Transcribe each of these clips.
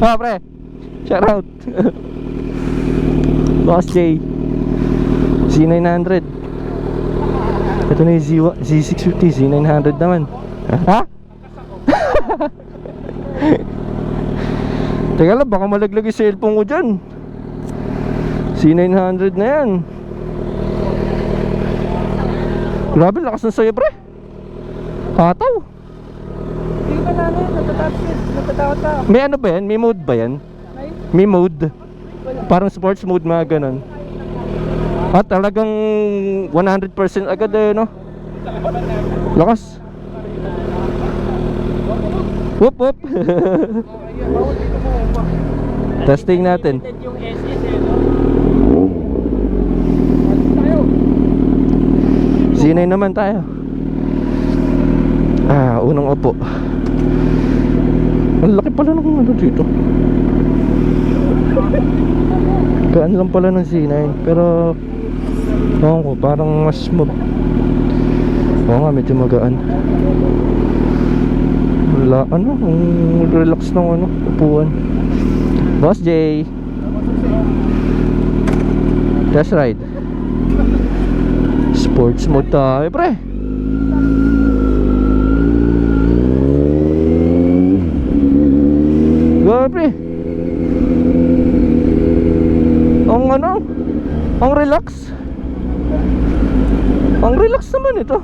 Ah, pre. Shout out. Boss J. Z900. Ito na yung Z650. Z900 naman. Ha? Teka lang, baka malaglag yung cellphone ko dyan. Z900 na yan. Grabe, lakas ng sayo, pre. Kataw. Hindi ka namin, natatakot ka. May ano ba yan? May mode ba yan? May mode. Parang sports mode, mga ganun. At talagang 100% agad eh, no? Lakas. Whoop whoop. Testing natin. Yung SS eh, no? Z9 naman tayo. Unang upo. Ang laki pala ng ano dito. Gaan lang pala ng Z9. Pero ewan ko, parang mas oo nga, medyo magaan. Wala, ano, relax ng ano, upuan. Boss J. Test ride. Sports mode tayo, pre. Go, pre. Ang ano, ang relax. Ang relax naman ito.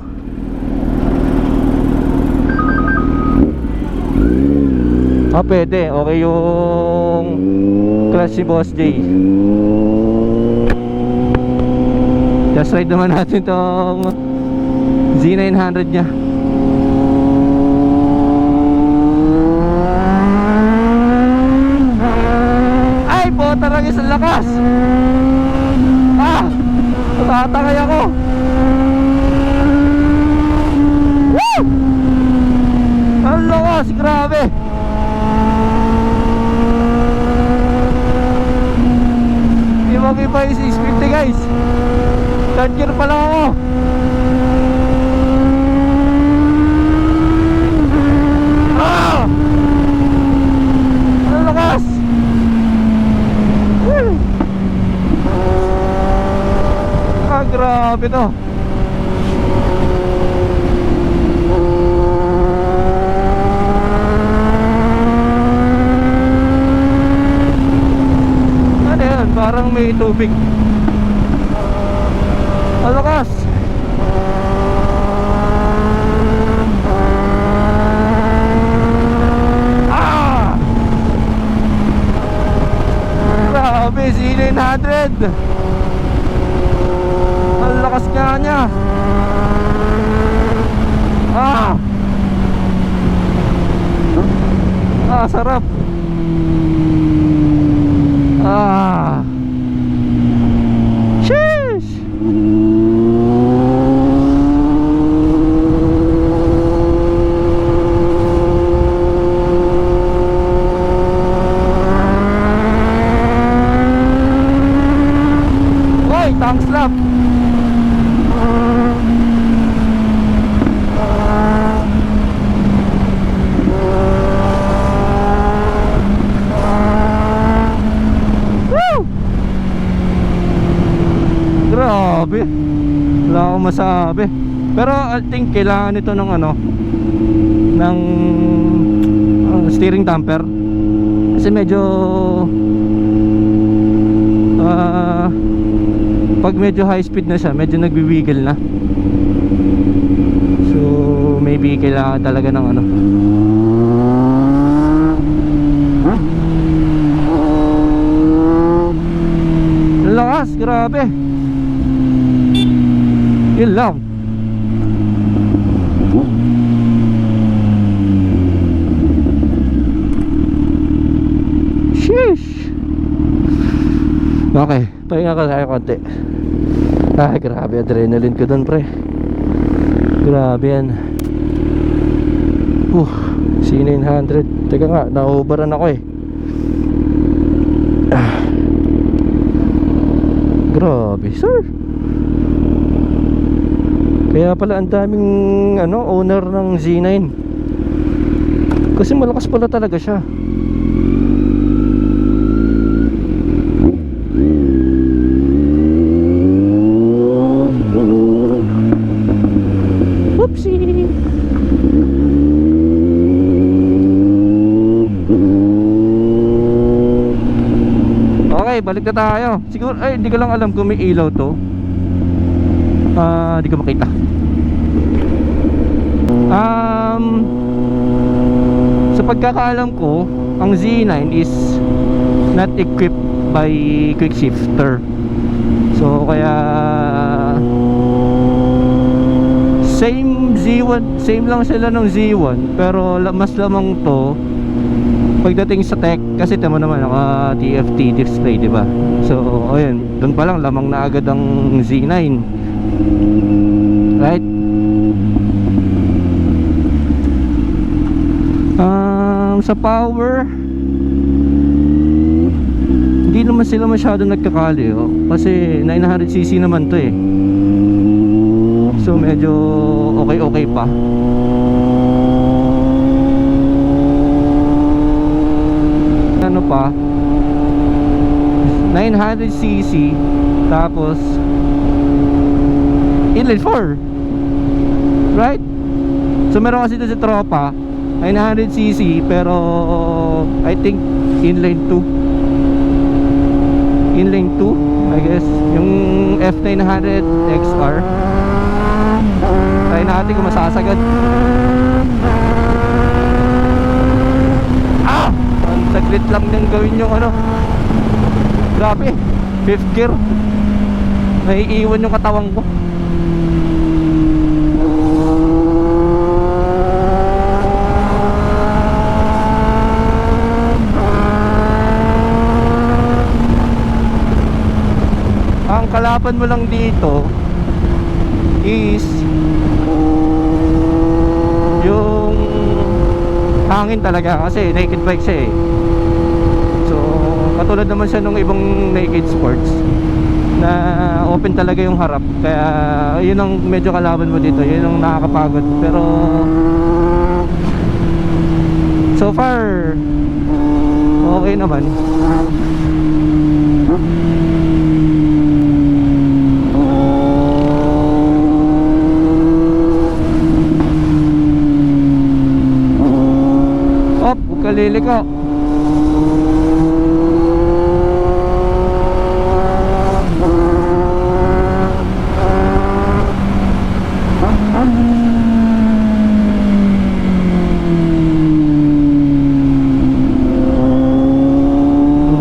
Pwede. Okay yung class si Boss J. Just ride naman natin itong Z900 nya. Ay, puta lang isang lakas. Tatangay ako. Woo! Ang lakas, grabe. Iba yung 650, guys. Third gear pa lang ako. Ang lakas. Grabe to. Ano yan? Parang may tubig. Ang lakas. Grabe, Z900. Ang lakas nga niya. Sarap. Sheesh. Oy, tank slap. Grabe. Wala akong masabi. Pero I think kailangan ito ng ano, ng steering damper. Kasi medyo pag medyo high speed na siya, medyo nagbiwiggle na. So maybe kailangan talaga ng ano, lakas, grabe. Yun lang. Sheesh. Okay, pahinga ka tayo konti. Grabe, adrenaline ko dun, pre. Grabe yan. C900. Teka nga, nauubaran ako eh. Grabe, sir. Kaya pala ang daming owner ng Z9. Kasi malakas pala talaga siya. balik na tayo. Siguro, ay, hindi ko lang alam kung may ilaw to. Hindi ko makita. Sa pagkakaalam ko, ang Z9 is not equipped by quick shifter. So kaya same Z1, same lang sila ng Z1, pero mas lamang to pagdating sa tech, kasi tama naman naka TFT display, di ba? So ayun, doon pa lang lamang na agad ang Z9. Right? Sa power, hindi naman sila masyado nagkakali, oh. Kasi 900cc naman to eh. So medyo okay pa. Ano pa, 900cc, tapos inline 4, right? So meron kasi dito si tropa 900cc, pero I think inline 2, I guess, yung F900 XR. Try natin kung masasagad. Ang saglit lang niyang gawin yung ano. Grabe, 5th gear. Naiiwan yung katawan ko. Ang kalaban mo lang dito is yung hangin talaga, kasi naked bike siya eh. So katulad naman siya nung ibang naked sports na open talaga yung harap, kaya yun ang medyo kalaban mo dito, yun ang nakakapagod. Pero so far okay naman. Kaliliko. Ang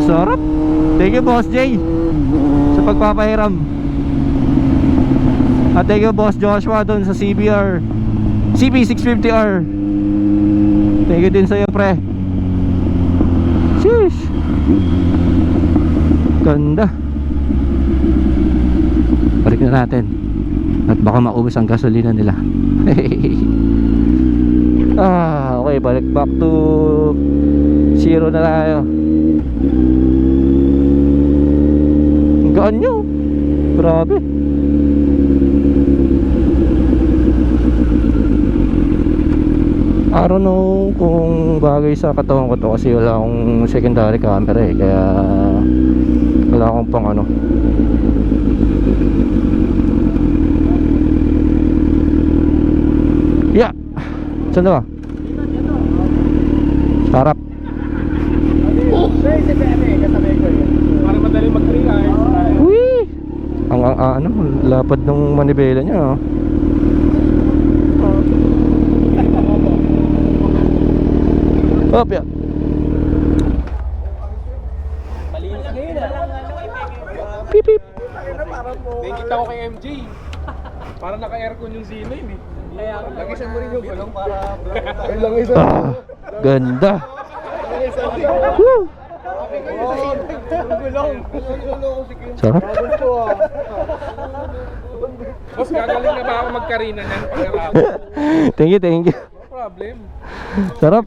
sarap. Thank you Boss Jay sa pagpapahiram. At thank you Boss Joshua dun sa CBR CB650R. Thank you din sa'yo pre. Sheesh, ganda. Balik na natin at baka maubos ang gasolina nila. Okay, balik back to zero na tayo. Ang gaan nyo, grabe. I don't know kung bagay sa katawan ko to, kasi wala akong secondary camera eh, kaya wala akong pang ano. Yeah, saan ba? Sarap. Para madali mag-realize. Uy, ang ano, lapad ng manibela niya, oh. Hop ya. Pip pip. Nakikita ko kay MJ. Para naka-aircon yung Zino yun eh. Lagisan mo rin yung gulong para Ganda. Woo. Sarap. Boss, gagaling na ba ako magkarina niyan pag-arap? Thank you. No problem. Sarap.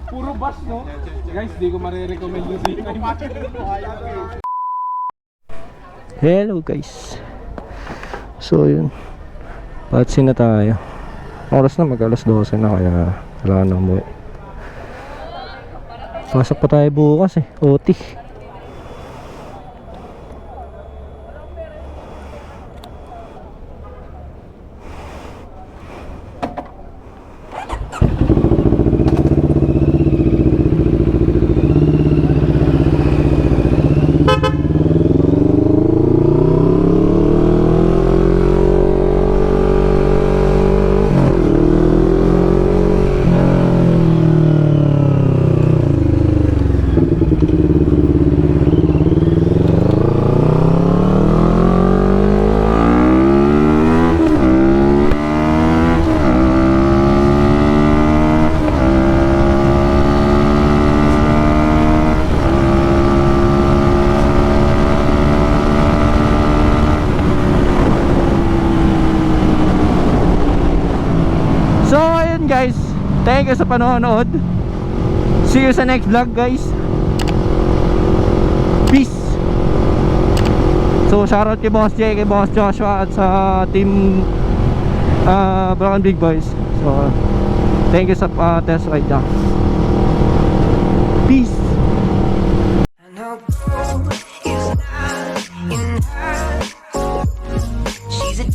Puro bus, no? Guys, di ko marirecommend yung Z9. Hello guys. So yun, patsin na tayo. Oras na, mag-alas 12 na, kaya kailangan na umuwi. Pasok pa tayo bukas eh, OT. thank you sa panonood. See you sa next vlog, guys. Peace. So shoutout kay Boss Jay, kay Boss Joshua at sa team Broken Big Boys. So thank you sa test ride niya. Peace. I know gold is not enough. She's a